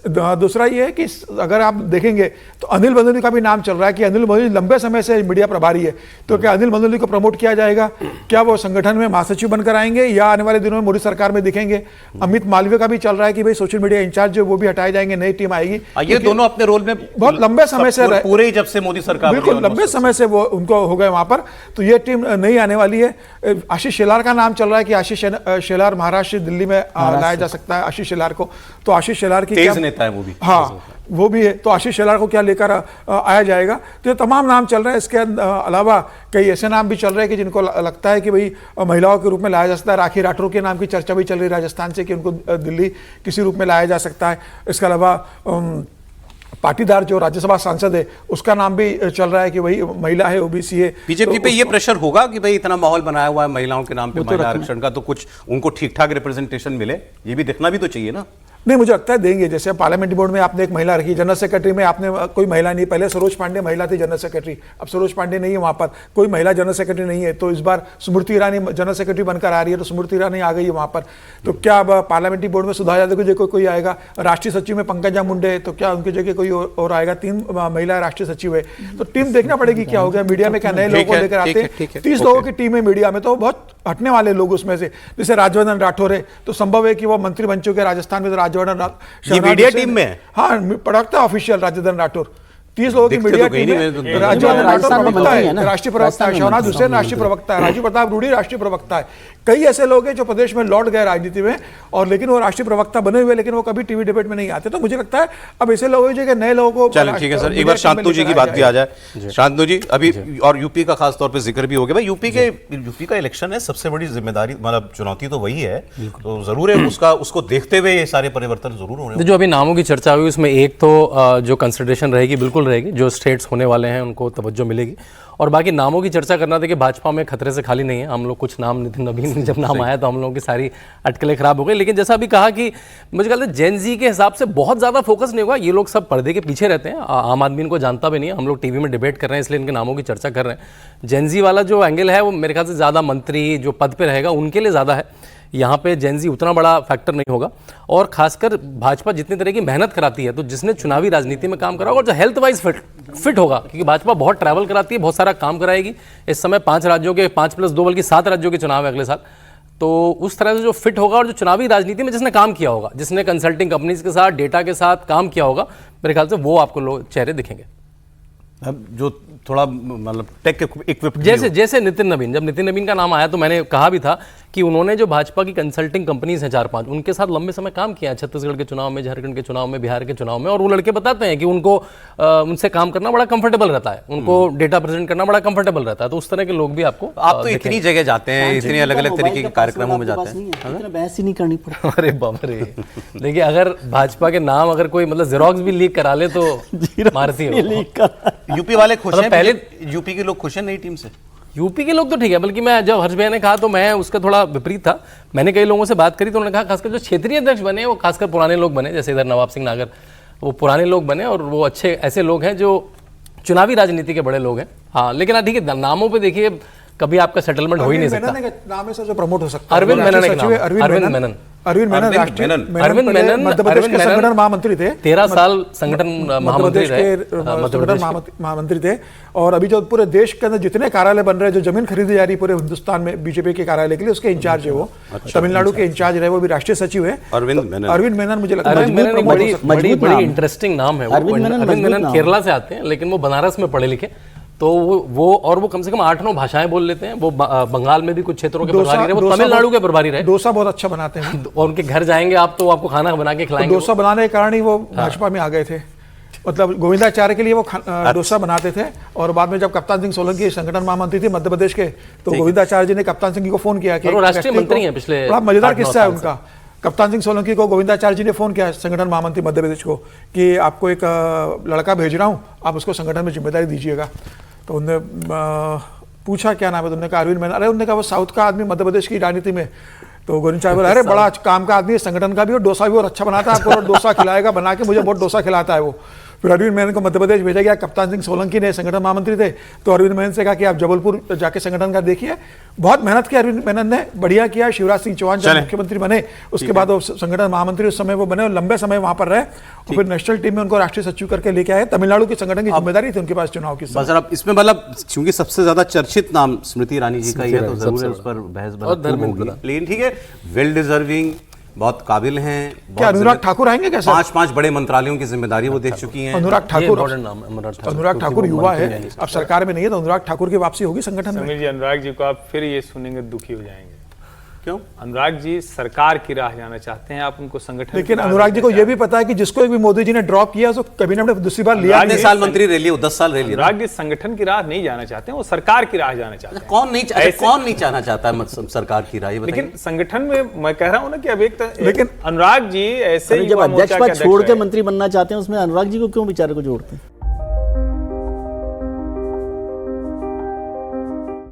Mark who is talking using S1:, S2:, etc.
S1: दूसरा ये है कि अगर आप देखेंगे तो अनिल बंदोली का भी नाम चल रहा है कि अनिल बंदोली लंबे समय से मीडिया प्रभारी है, तो क्या अनिल बंदोली को प्रमोट किया जाएगा? क्या वो संगठन में महासचिव बनकर आएंगे या आने वाले दिनों में मोदी सरकार में दिखेंगे? अमित मालवीय का भी चल रहा है कि भाई सोशल मीडिया इंचार्ज जो वो भी हटाए जाएंगे, नई टीम आएगी।
S2: ये दोनों अपने रोल में
S1: बहुत लंबे समय से
S2: पूरे जब से मोदी सरकार,
S1: बिल्कुल लंबे समय से वो उनको हो गए वहां पर, तो ये टीम नहीं आने वाली है। आशीष शेलार का नाम चल रहा है कि आशीष शेलार महाराष्ट्र दिल्ली में लाया जा सकता है आशीष शेलार को। तो आशीष शेलार की
S2: तेज नेता है वो भी,
S1: हाँ वो भी है, तो आशीष शेलार को क्या लेकर आया जाएगा? तो ये तमाम नाम चल रहे हैं। इसके अलावा कई ऐसे नाम भी चल रहे हैं कि जिनको लगता है कि भाई महिलाओं के रूप में लाया जा सकता है। राखी राठौर के नाम की चर्चा भी चल रही है राजस्थान से कि उनको दिल्ली किसी रूप में लाया जा सकता है। इसके अलावा पाटीदार जो राज्यसभा सांसद है उसका नाम भी चल रहा है कि वही महिला है, ओबीसी है।
S2: बीजेपी पे ये प्रेशर होगा कि भाई इतना माहौल बनाया हुआ है महिलाओं के नाम पे महिला आरक्षण का, तो कुछ उनको ठीक ठाक रिप्रेजेंटेशन मिले, ये भी देखना भी तो चाहिए ना।
S1: नहीं, मुझे लगता है देंगे। जैसे पार्लियामेंट्री बोर्ड में आपने एक महिला रखी, जनरल सेक्रेटरी में आपने कोई महिला नहीं, पहले सरोज पांडे महिला थी जनरल सेक्रेटरी, अब सरोज पांडे नहीं है वहां पर, कोई महिला जनरल सेक्रेटरी नहीं है। तो इस बार स्मृति ईरानी जनरल सेक्रेटरी बनकर आ रही है, तो स्मृति ईरानी आ गई है वहां पर। तो क्या अब पार्लियामेंट्री बोर्ड में सुधा यादव की जगह कोई आएगा? राष्ट्रीय सचिव में पंकजा मुंडे है, तो क्या उनकी जगह कोई और आएगा? 3 महिला राष्ट्रीय सचिव है, तो टीम देखना पड़ेगी क्या हो गया। मीडिया में क्या नए लोगों को लेकर आते हैं? 30 लोगों की टीम है मीडिया में, तो बहुत हटने वाले लोग उसमें से। जैसे राज्यवर्धन राठौर है, तो संभव है कि वो मंत्री बन चुके राजस्थान में, तो राज्यवर्धन
S2: मीडिया टीम में,
S1: हाँ प्रवक्ता ऑफिशियल राज्यवर्धन राठौर, 30 लोगों की मीडिया टीम है। राज्यवर्धन राठौर प्रवक्ता है, राष्ट्रीय प्रवक्ता है। शहनाज हुसैन राष्ट्रीय प्रवक्ता है, राजीव प्रताप रूडी राष्ट्रीय प्रवक्ता है। कई ऐसे लोग हैं जो प्रदेश में लौट गए राजनीति में, और लेकिन वो राष्ट्रीय प्रवक्ता बने हुए, लेकिन वो कभी टीवी डिबेट में नहीं आते। तो मुझे लगता है अब ऐसे लोग हैं नए लोगों को।
S2: चलो ठीक है सर, एक बार शांतनु जी की बात भी आ जाए। शांतनु जी, अभी और यूपी का खास तौर पे जिक्र भी हो गया भाई, यूपी का इलेक्शन है, सबसे बड़ी जिम्मेदारी मतलब चुनौती तो वही है, तो जरूर है उसको देखते हुए ये सारे परिवर्तन जरूर होने।
S3: जो अभी नामों की चर्चा हुई उसमें एक तो जो कंसिडरेशन रहेगी बिल्कुल रहेगी, जो स्टेट्स होने वाले हैं उनको तवज्जो मिलेगी, और बाकी नामों की चर्चा करना था कि भाजपा में खतरे से खाली नहीं है। हम लोग कुछ नाम, नितिन नवीन जब नाम आया तो हम लोगों की सारी अटकलें खराब हो गई। लेकिन जैसा अभी कहा कि मुझे कहते हैं जेन जी के हिसाब से बहुत ज़्यादा फोकस नहीं होगा, ये लोग सब पर्दे के पीछे रहते हैं, आम आदमी इनको जानता भी नहीं है। हम लोग टीवी में डिबेट कर रहे हैं इसलिए इनके नामों की चर्चा कर रहे हैं। जेन जी वाला जो एंगल है वो मेरे ख्याल से ज़्यादा मंत्री जो पद पर रहेगा उनके लिए ज़्यादा है, यहाँ पे जेन जी उतना बड़ा फैक्टर नहीं होगा। और खासकर भाजपा जितनी तरह की मेहनत कराती है, तो जिसने चुनावी राजनीति में काम करा होगा और जो हेल्थ वाइज फिट होगा, क्योंकि भाजपा बहुत ट्रैवल कराती है, बहुत सारा काम कराएगी। इस समय 5 राज्यों के 5+2 बल्कि 7 राज्यों के चुनाव है अगले साल, तो उस तरह से जो फिट होगा और जो चुनावी राजनीति में जिसने काम किया होगा, जिसने कंसल्टिंग कंपनीज के साथ, डेटा के साथ काम किया होगा, मेरे ख्याल से वो आपको लोग चेहरे दिखेंगे।
S2: अब जो थोड़ा मतलब टेक इक्विप्ड,
S3: जैसे नितिन नवीन, जब नितिन नवीन का नाम आया तो मैंने कहा भी था कि उन्होंने जो भाजपा की कंसल्टिंग कंपनीज हैं 4-5, उनके साथ लंबे समय काम किया है, छत्तीसगढ़ के चुनाव में, झारखंड के चुनाव में, बिहार के चुनाव में, और वो लड़के बताते हैं कि उनको उनसे काम करना बड़ा कंफर्टेबल रहता है, उनको डेटा प्रेजेंट करना बड़ा कंफर्टेबल रहता है। तो उस तरह के लोग भी आपको,
S2: आप तो इतनी जगह जाते हैं, इतने अलग अलग तरीके के कार्यक्रमों में जाते हैं,
S3: बहस ही नहीं करनी पड़ती। अरे बाप रे, देखिए अगर भाजपा के नाम अगर कोई मतलब जेरोक्स भी लीक करा ले तो मारती है।
S2: यूपी वाले खुश हैं, पहले यूपी के लोग खुश हैं नई टीम से?
S3: यूपी के लोग तो ठीक है, बल्कि मैं जब हर्ष भैया ने कहा तो मैं उसका थोड़ा विपरीत था। मैंने कई लोगों से बात करी तो उन्होंने कहा खासकर जो क्षेत्रीय अध्यक्ष बने वो खासकर पुराने लोग बने, जैसे इधर नवाब सिंह नागर, वो पुराने लोग बने और वो अच्छे ऐसे लोग हैं जो चुनावी राजनीति के बड़े लोग हैं। हाँ, लेकिन हाँ ठीक है, नामों पर देखिए कभी आपका सेटलमेंट हो ही नहीं सकता।
S1: नाम है सर जो प्रमोट हो सकता है,
S3: अरविंद मेनन,
S1: अरविंद मेनन मध्य प्रदेश के संगठन महामंत्री थे,
S3: 13 साल संगठन
S1: महामंत्री थे। और अभी जो पूरे देश के अंदर जितने कार्यालय बन रहे हैं, जो जमीन खरीदी जा रही पूरे हिंदुस्तान में बीजेपी के कार्यालय के लिए, उसके इंचार्ज है वो। तमिलनाडु के इंचार्ज रहे, वो भी राष्ट्रीय सचिव है अरविंद मेनन। मुझे लगता है
S3: बड़ी इंटरेस्टिंग नाम है। अरविंद मेनन केरला से आते हैं, लेकिन वो बनारस में पढ़े लिखे, तो वो कम से कम 8-9 भाषाएं बोल लेते हैं। वो बंगाल में भी कुछ क्षेत्रों के प्रभारी रहे, वो तमिलनाडु के प्रभारी रहे।
S1: डोसा बहुत अच्छा बनाते हैं
S3: और उनके घर जाएंगे आप तो आपको खाना बना के खिलाएंगे।
S1: डोसा बनाने के कारण ही वो भाजपा में आ गए थे, मतलब गोविंदाचार्य के लिए वो डोसा बनाते थे। और बाद में जब कप्तान सिंह सोलंकी संगठन महामंत्री थे मध्य प्रदेश के, तो गोविंदाचार्य जी ने कप्तान सिंह को फोन किया कि
S3: राष्ट्रीय मंत्री हैं पिछले,
S1: बड़ा मजेदार किस्सा है उनका। कप्तान सिंह सोलंकी को गोविंदाचार्य जी ने फोन किया, संगठन महामंत्री मध्य प्रदेश को, कि आपको एक लड़का भेज रहा हूँ, आप उसको संगठन में जिम्मेदारी दीजिएगा। तो उन्होंने पूछा क्या नाम है, तो उन्होंने कहा अरविंद मेनन। अरे उन्होंने कहा वो साउथ का आदमी मध्य प्रदेश की राजनीति में। तो गोविंद साहब बोला अरे बड़ा काम का आदमी है, संगठन का भी, और डोसा भी और अच्छा बनाता है, आपको डोसा खिलाएगा बना के, मुझे बहुत डोसा खिलाता है वो। फिर अरविंद मेनन को मध्य प्रदेश भेजा गया। कप्तान सिंह सोलंकी ने संगठन महामंत्री थे, तो अरविंद मेनन से कहा कि आप जबलपुर जाके संगठन का देखिए। बहुत मेहनत की अरविंद मेनन ने, बढ़िया किया। शिवराज सिंह चौहान जब मुख्यमंत्री बने उसके बाद वो संगठन महामंत्री उस समय वो बने और लंबे समय वहां पर रहे, और फिर नेशनल टीम में उनको राष्ट्रीय सचिव करके लेके आए। तमिलनाडु के संगठन की जिम्मेदारी थी उनके पास चुनाव की।
S4: बस अब इसमें मतलब क्योंकि सबसे ज्यादा चर्चित नाम स्मृति ईरानी जी का ही है, तो जरूर है उस पर बहस होगी। लेकिन ठीक है, वेल डिजर्विंग, बहुत काबिल हैं।
S1: क्या अनुराग ठाकुर आएंगे? कैसे
S4: 5 बड़े मंत्रालयों की जिम्मेदारी वो देख चुकी हैं।
S1: अनुराग ठाकुर युवा है, अब सरकार में नहीं है, तो अनुराग ठाकुर की वापसी होगी संगठन में।
S5: समीर जी, अनुराग जी को आप फिर ये सुनेंगे दुखी हो जाएंगे।
S4: क्यों?
S5: अनुराग जी सरकार की राह जाना चाहते हैं, आप उनको संगठन।
S1: लेकिन अनुराग जी को यह भी पता है कि जिसको भी मोदी जी ने ड्रॉप किया उसको कैबिनेट में दूसरी बार लिया।
S4: कितने साल मंत्री रह लिए? 10 साल रह लिए।
S5: अनुराग जी संगठन की राह नहीं जाना चाहते हैं, वो सरकार की राह जाना चाहते हैं।
S4: कौन नहीं चाहना चाहता है सरकार की राह?
S5: लेकिन संगठन में मैं कह रहा हूं ना कि अब एक
S1: लेकिन
S5: अनुराग जी ऐसे
S6: जब अध्यक्ष पद छोड़ के मंत्री बनना चाहते हैं, उसमें अनुराग जी को क्यों बेचारे को जोड़ते हैं?